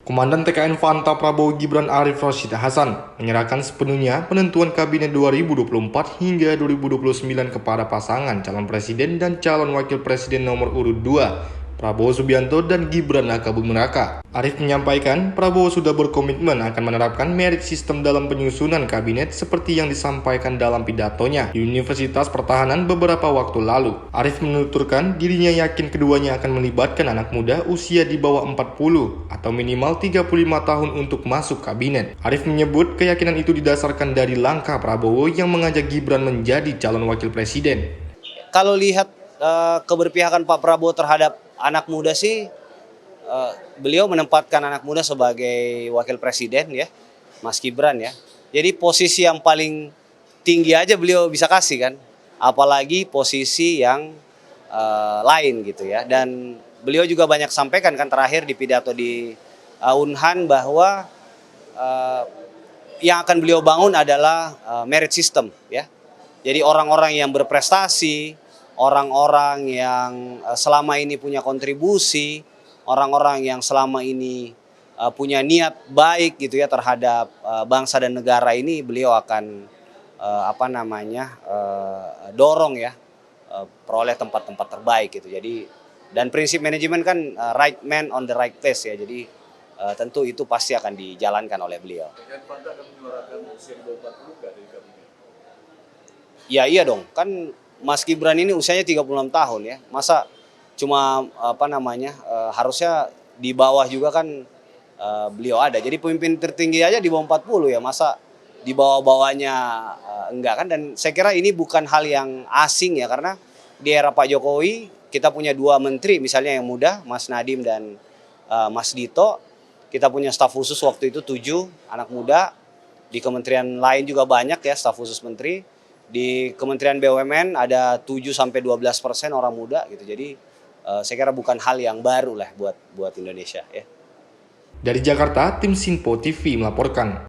Komandan TKN Fanta Prabowo Gibran Arif Rashid Hasan menyerahkan sepenuhnya penentuan Kabinet 2024 hingga 2029 kepada pasangan calon presiden dan calon wakil presiden nomor urut 2, Prabowo Subianto dan Gibran Rakabuming Raka. Arif menyampaikan Prabowo sudah berkomitmen akan menerapkan merit system dalam penyusunan kabinet seperti yang disampaikan dalam pidatonya di Universitas Pertahanan beberapa waktu lalu. Arif menuturkan dirinya yakin keduanya akan melibatkan anak muda usia di bawah 40 atau minimal 35 tahun untuk masuk kabinet. Arif menyebut keyakinan itu didasarkan dari langkah Prabowo yang mengajak Gibran menjadi calon wakil presiden. Kalau lihat keberpihakan Pak Prabowo terhadap anak muda sih, beliau menempatkan anak muda sebagai wakil presiden ya, Mas Gibran ya. Jadi posisi yang paling tinggi aja beliau bisa kasih kan, apalagi posisi yang lain gitu ya. Dan beliau juga banyak sampaikan kan terakhir di pidato di Unhan bahwa yang akan beliau bangun adalah merit system ya. Jadi orang-orang yang berprestasi, orang-orang yang selama ini punya kontribusi, orang-orang yang selama ini punya niat baik gitu ya terhadap bangsa dan negara ini, beliau akan dorong ya peroleh tempat-tempat terbaik gitu. Jadi dan prinsip manajemen kan right man on the right place ya. Jadi tentu itu pasti akan dijalankan oleh beliau. TKN Fanta akan menyuarakan usia di bawah 40 nggak dari kabinet? Ya iya dong, kan Mas Gibran ini usianya 36 tahun ya. Masa cuma harusnya di bawah juga kan beliau ada. Jadi pemimpin tertinggi aja di bawah 40 ya. Masa di bawah-bawahnya enggak kan. Dan saya kira ini bukan hal yang asing ya. Karena di era Pak Jokowi kita punya 2 menteri misalnya yang muda, Mas Nadiem dan Mas Dito. Kita punya staf khusus waktu itu 7 anak muda. Di kementerian lain juga banyak ya staf khusus menteri. Di Kementerian BUMN ada 7-12% orang muda gitu. Jadi saya kira bukan hal yang baru lah buat Indonesia ya. Dari Jakarta, tim Sinpo TV melaporkan.